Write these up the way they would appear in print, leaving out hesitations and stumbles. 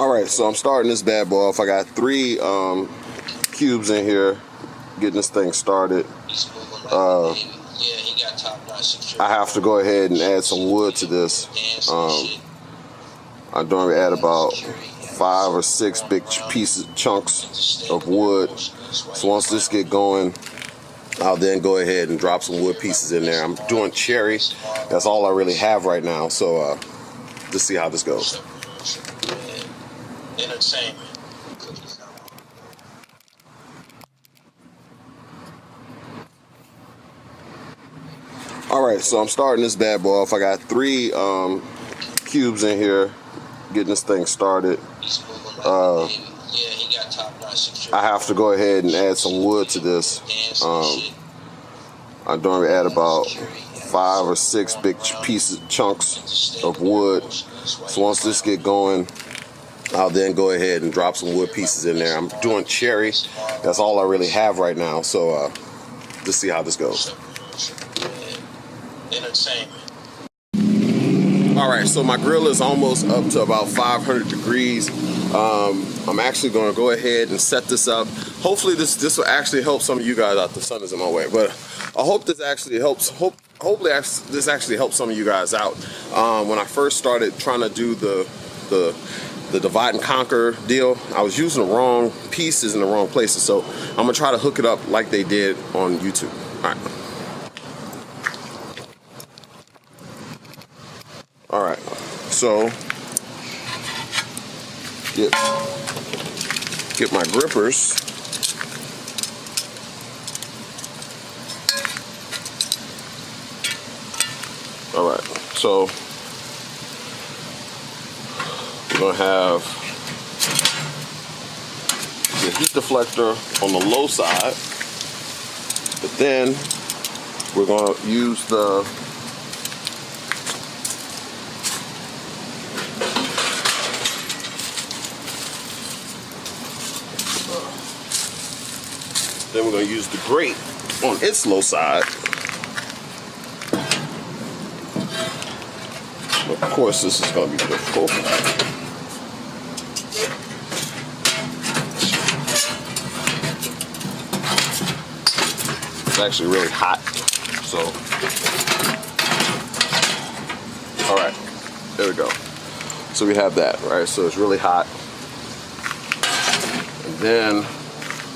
Alright, so I'm starting this bad boy off. I got 3 cubes in here, getting this thing started. I have to go ahead and add some wood to this. I'm going to add about 5 or 6 big chunks of wood. So once this get going, I'll then go ahead and drop some wood pieces in there. I'm doing cherry. That's all I really have right now. So let's see how this goes. Entertainment. Alright, so I'm starting this bad boy off. I got 3 cubes in here, getting this thing started. I have to go ahead and add some wood to this. I'm going to add about 5 or 6 big chunks of wood. So once this get going, I'll then go ahead and drop some wood pieces in there. I'm doing cherry. That's all I really have right now. So let's see how this goes. Entertainment. Alright, so my grill is almost up to about 500 degrees. I'm actually going to go ahead and set this up. Hopefully this will actually help some of you guys out. The sun is in my way, but I hope this actually helps. Hopefully this actually helps some of you guys out. When I first started trying to do the divide and conquer deal, I was using the wrong pieces in the wrong places. So I'm going to try to hook it up like they did on YouTube. Alright. Alright, so get my grippers. Alright, so we're going to have the heat deflector on the low side, but then we're going to use the Then we're going to use the grate on its low side. Of course, this is going to be difficult. It's actually really hot. So, all right, there we go. So we have that, right? So it's really hot. And then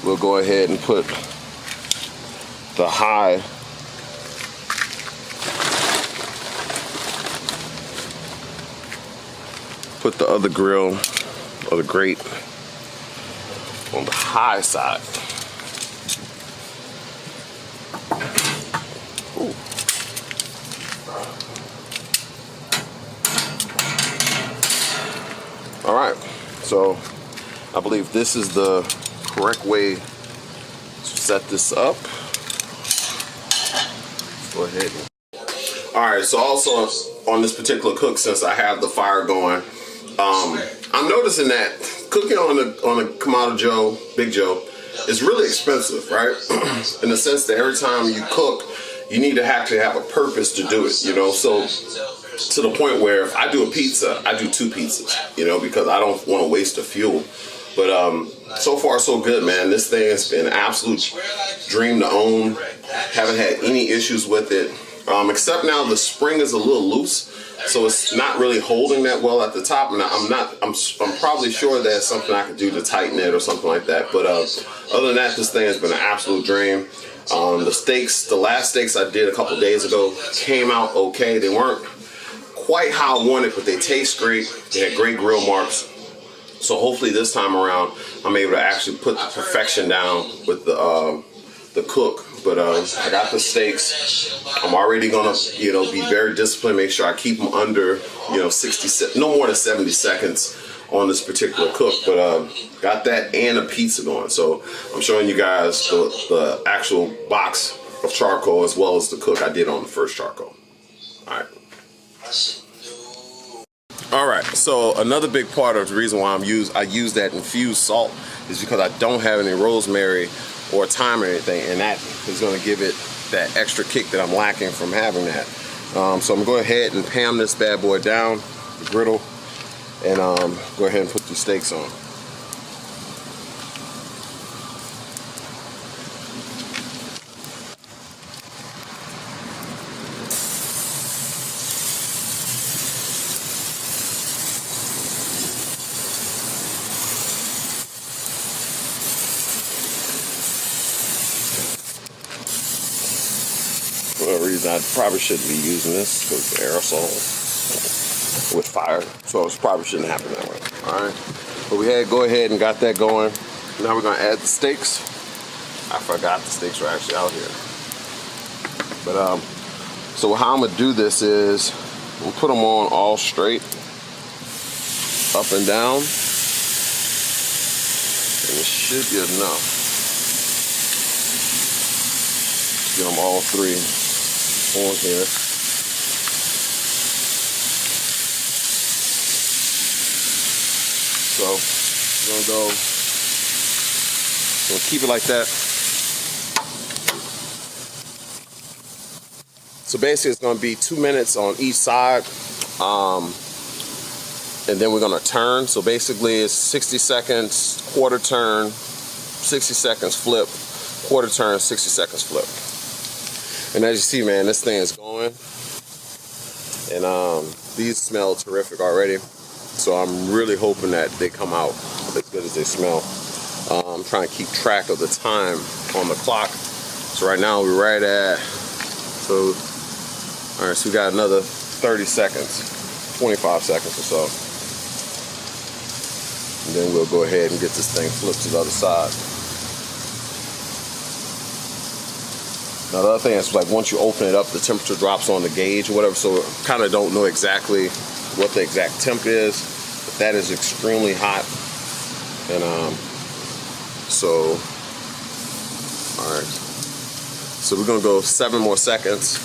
we'll go ahead and put the high put the other grill or the grate on the high side. Ooh. All right, so I believe this is the correct way to set this up. Go ahead. All right, so also on this particular cook, since I have the fire going, I'm noticing that cooking on a Kamado Joe, Big Joe, is really expensive, right? In the sense that every time you cook, you need to actually have a purpose to do it, you know? So to the point where if I do a pizza, I do 2 pizzas, you know, because I don't want to waste the fuel. But so far so good, man. This thing has been an absolute dream to own. Haven't had any issues with it, except now the spring is a little loose, so it's not really holding that well at the top. And I'm probably sure there's something I could do to tighten it or something like that. But other than that, this thing has been an absolute dream. The last steaks I did a couple days ago came out okay. They weren't quite how I wanted, but they taste great. They had great grill marks. So hopefully this time around, I'm able to actually put the perfection down with the cook. But I got the steaks. I'm already gonna, you know, be very disciplined. Make sure I keep them under, you know, no more than 70 seconds on this particular cook. But got that and a pizza going. So I'm showing you guys the actual box of charcoal as well as the cook I did on the first charcoal. All right. Alright, so another big part of the reason why I use that infused salt is because I don't have any rosemary or thyme or anything, and that is going to give it that extra kick that I'm lacking from having that. So I'm going to go ahead and pan this bad boy down, the griddle, and go ahead and put these steaks on. For whatever reason, I probably shouldn't be using this because it's aerosol with fire, so it probably shouldn't happen that way. All right, but we had go ahead and got that going. Now we're gonna add the steaks. I forgot the steaks were actually out here. But so how I'm gonna do this is we'll put them on all straight, up and down, and it should be enough to get them all three on here. So we're gonna keep it like that. So basically it's gonna be 2 minutes on each side, and then we're gonna turn. So basically it's 60 seconds, quarter turn, 60 seconds flip, quarter turn, 60 seconds flip. And as you see, man, this thing is going, and these smell terrific already. So I'm really hoping that they come out as good as they smell. I'm trying to keep track of the time on the clock. So right now we're right at, all right, so we got another 30 seconds, 25 seconds or so. And then we'll go ahead and get this thing flipped to the other side. Now the other thing is, like, once you open it up, the temperature drops on the gauge or whatever, so kind of don't know exactly what the exact temp is, but that is extremely hot. And so, all right, so we're gonna go 7 more seconds.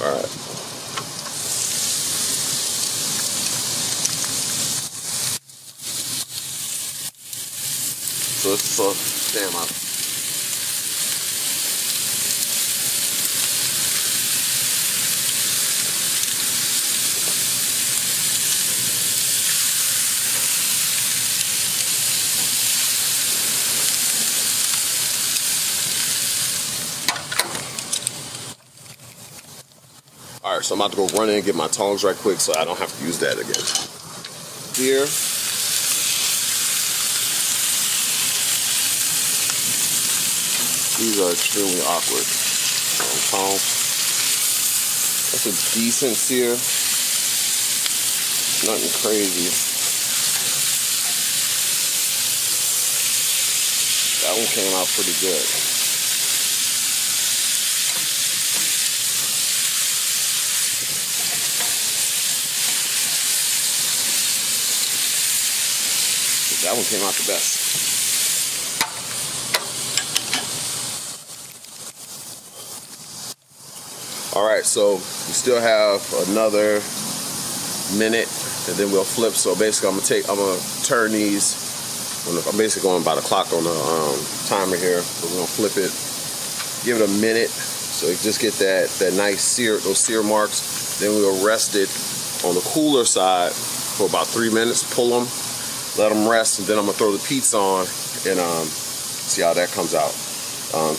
All right. So this is a damn out. All right, so I'm about to go run in and get my tongs right quick so I don't have to use that again. Here. These are extremely awkward. Tongs. That's a decent sear. Nothing crazy. That one came out pretty good. That one came out the best. All right, so we still have another minute, and then we'll flip. So basically, I'm gonna turn these. I'm basically going by the clock on the timer here. So we're gonna flip it, give it a minute, so you just get that nice sear, those sear marks. Then we'll rest it on the cooler side for about 3 minutes. Pull them. Let them rest, and then I'm gonna throw the pizza on and see how that comes out.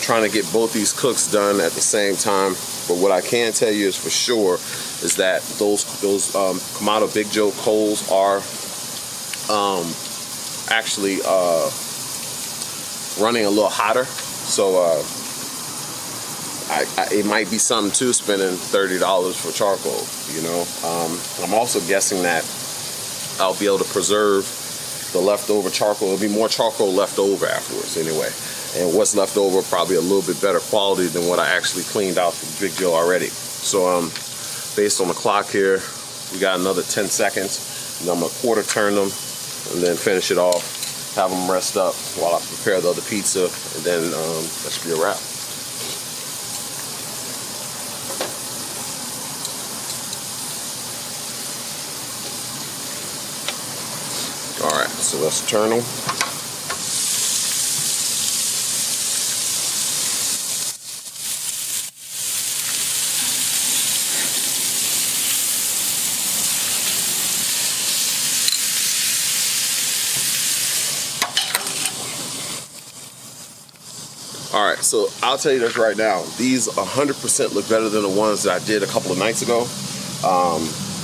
Trying to get both these cooks done at the same time, but what I can tell you is for sure is that those Kamado Big Joe coals are actually running a little hotter, so it might be something to spending $30 for charcoal. You know, I'm also guessing that I'll be able to preserve the leftover charcoal. There'll be more charcoal left over afterwards anyway. And what's left over probably a little bit better quality than what I actually cleaned out from Big Joe already. So based on the clock here, we got another 10 seconds. And I'm gonna quarter turn them and then finish it off, have them rest up while I prepare the other pizza, and then that should be a wrap. All right, so let's turn them. All right, so I'll tell you this right now. These 100% look better than the ones that I did a couple of nights ago.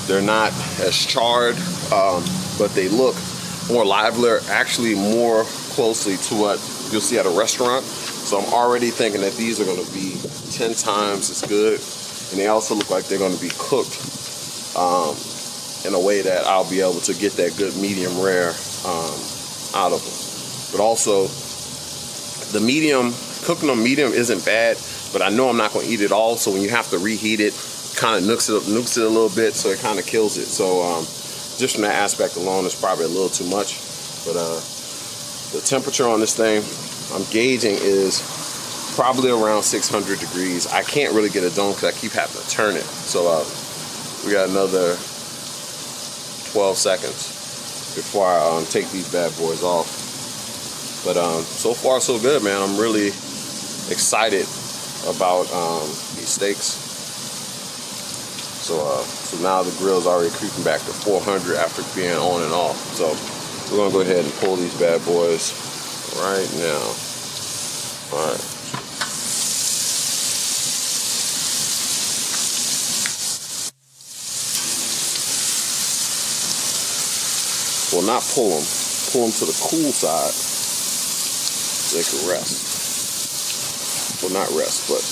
They're not as charred, but they look more livelier, actually more closely to what you'll see at a restaurant. So I'm already thinking that these are going to be 10 times as good. And they also look like they're going to be cooked in a way that I'll be able to get that good medium rare out of them. But also, the medium, cooking on medium isn't bad, but I know I'm not going to eat it all. So when you have to reheat it, kind of nukes it a little bit, so it kind of kills it. So just from that aspect alone, it's probably a little too much. But the temperature on this thing, I'm gauging, is probably around 600 degrees. I can't really get it done because I keep having to turn it. So we got another 12 seconds before I take these bad boys off. But so far so good, man. I'm really excited about these steaks. So now the grill's already creeping back to 400 after being on and off. So we're gonna go ahead and pull these bad boys right now. All right. Well, not pull them to the cool side so they can rest. Well, not rest, but,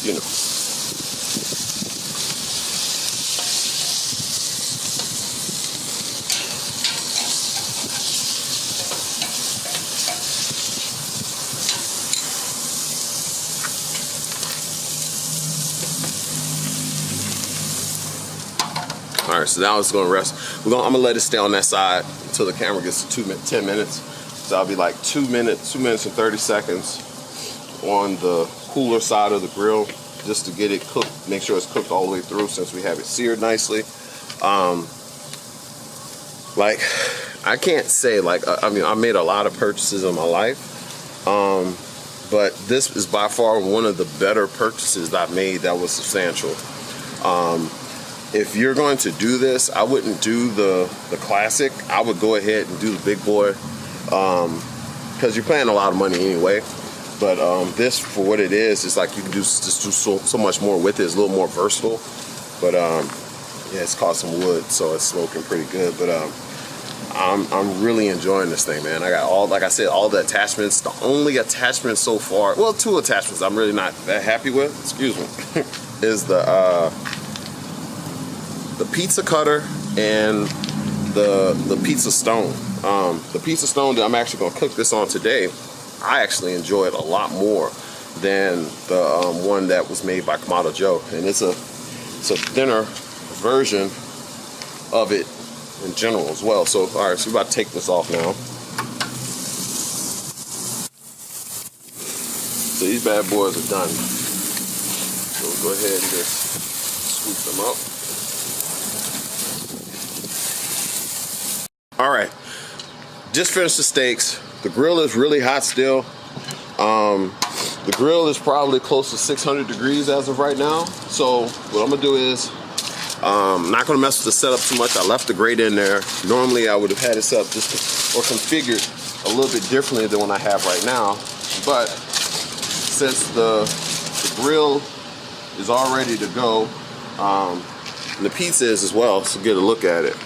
you know. All right, so now it's gonna rest. I'm gonna let it stay on that side until the camera gets to 10 minutes. So I'll be like 2 minutes and 30 seconds on the cooler side of the grill just to get it cooked, make sure it's cooked all the way through since we have it seared nicely. Like, I can't say, like, I mean, I made a lot of purchases in my life, but this is by far one of the better purchases that I've made that was substantial. If you're going to do this, I wouldn't do the classic. I would go ahead and do the big boy, because you're paying a lot of money anyway. But this, for what it is, it's like you can just do so much more with it. It's a little more versatile. But yeah, it's caught some wood, so it's smoking pretty good. But I'm really enjoying this thing, man. I got all, like I said, all the attachments. The only attachment so far, well, 2 attachments I'm really not that happy with, excuse me, is the pizza cutter and the pizza stone. The pizza stone that I'm actually gonna cook this on today, I actually enjoy it a lot more than the one that was made by Kamado Joe, and it's a thinner version of it in general as well. So all right, so we're about to take this off now. So these bad boys are done. So we'll go ahead and just scoop them up. All right, just finished the steaks. The grill is really hot still. The grill is probably close to 600 degrees as of right now. So what I'm gonna do is, I'm not gonna mess with the setup too much. I left the grate in there. Normally I would have had it set up or configured a little bit differently than what I have right now. But since the grill is all ready to go, and the pizza is as well, so get a look at it.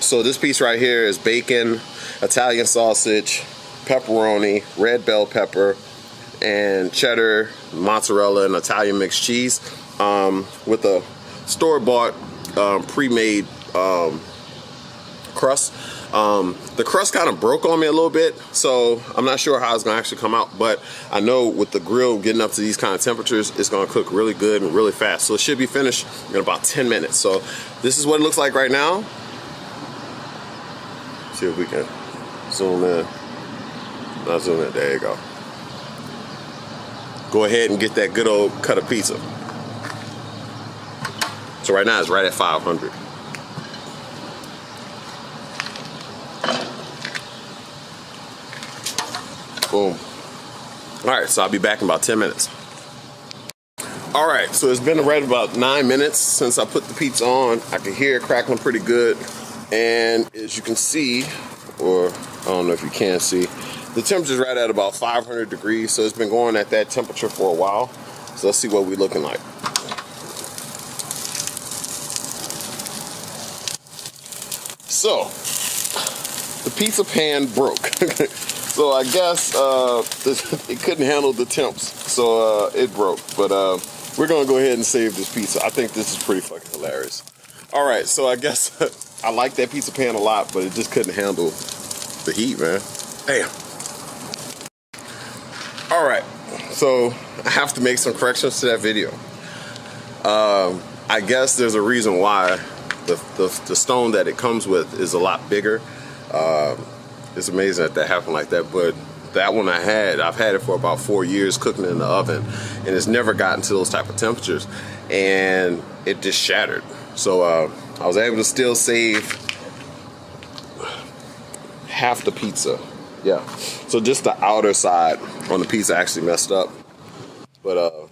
So this piece right here is bacon, Italian sausage, pepperoni, red bell pepper, and cheddar, mozzarella, and Italian mixed cheese, with a store-bought pre-made crust. The crust kind of broke on me a little bit, so I'm not sure how it's gonna actually come out, but I know with the grill getting up to these kind of temperatures, it's gonna cook really good and really fast. So it should be finished in about 10 minutes. So this is what it looks like right now. See if we can zoom in. Not zoom in, there you go. Go ahead and get that good old cut of pizza. So right now it's right at 500. Boom. All right, so I'll be back in about 10 minutes. All right, so it's been right about 9 minutes since I put the pizza on. I can hear it crackling pretty good. And as you can see, or I don't know if you can see, The temperature's right at about 500 degrees, so it's been going at that temperature for a while. So let's see what we're looking like. So, the pizza pan broke. So I guess it couldn't handle the temps, so it broke. But we're gonna go ahead and save this pizza. I think this is pretty fucking hilarious. All right, so I guess I like that pizza pan a lot, but it just couldn't handle the heat, man. Damn. All right, so I have to make some corrections to that video. I guess there's a reason why the stone that it comes with is a lot bigger. It's amazing that happened like that, but that one I've had it for about 4 years cooking in the oven, and it's never gotten to those type of temperatures, and it just shattered. So I was able to still save half the pizza. Yeah, so just the outer side on the pizza actually messed up, but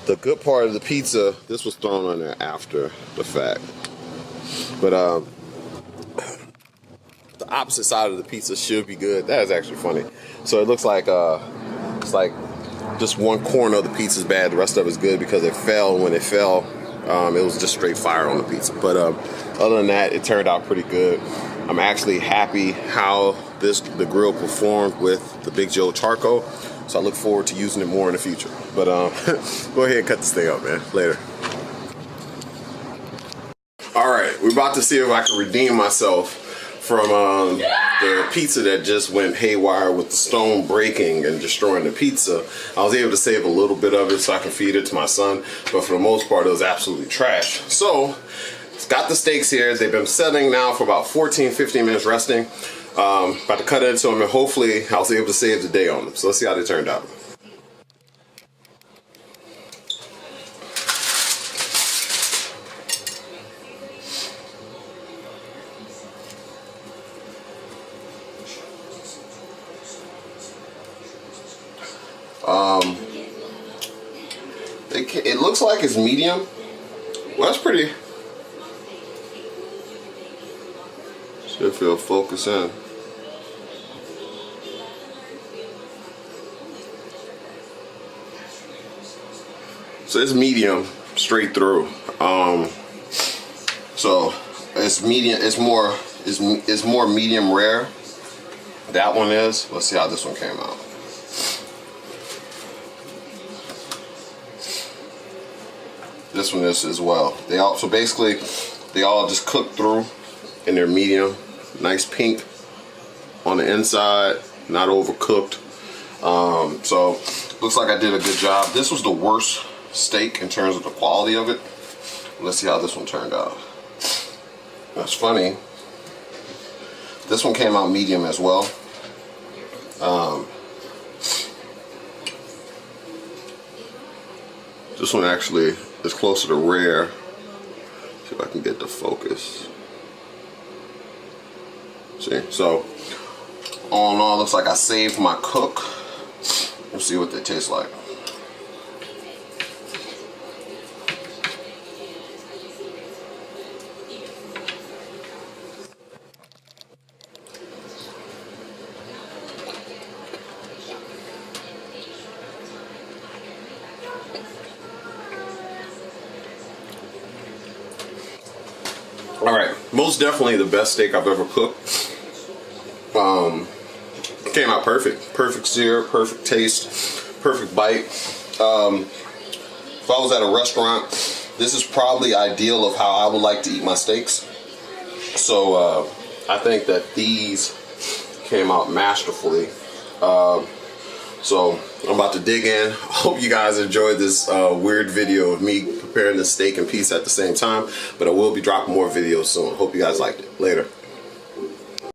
the good part of the pizza, this was thrown on there after the fact, but the opposite side of the pizza should be good. That is actually funny. So it looks like it's like just one corner of the pizza is bad, the rest of it is good because it fell. When it fell, it was just straight fire on the pizza. But other than that, it turned out pretty good. I'm actually happy how the grill performed with the Big Joe charcoal. So I look forward to using it more in the future. But go ahead and cut this thing up, man. Later. All right, we're about to see if I can redeem myself from the pizza that just went haywire with the stone breaking and destroying the pizza. I was able to save a little bit of it so I can feed it to my son, but for the most part it was absolutely trash. So it's got the steaks here. They've been setting now for about 14-15 minutes resting. About to cut into them, and hopefully I was able to save the day on them. So let's see how they turned out. It looks like it's medium. Well, that's pretty. See if it'll focus in. So it's medium straight through. So it's medium. It's more medium rare. That one is. Let's see how this one came out. This one is as well. So basically they all just cook through, and they're medium, nice pink on the inside, not overcooked. So looks like I did a good job. This was the worst steak in terms of the quality of it. Let's see how this one turned out. That's funny. This one came out medium as well. This one actually is closer to rare. See if I can get the focus. See, so all in all, looks like I saved my cook. Let's see what they taste like. All right, most definitely the best steak I've ever cooked. Came out perfect. Perfect sear, perfect taste, perfect bite. If I was at a restaurant, this is probably ideal of how I would like to eat my steaks. So I think that these came out masterfully. So I'm about to dig in. Hope you guys enjoyed this weird video of me preparing the steak and pizza at the same time. But I will be dropping more videos soon. Hope you guys liked it. Later.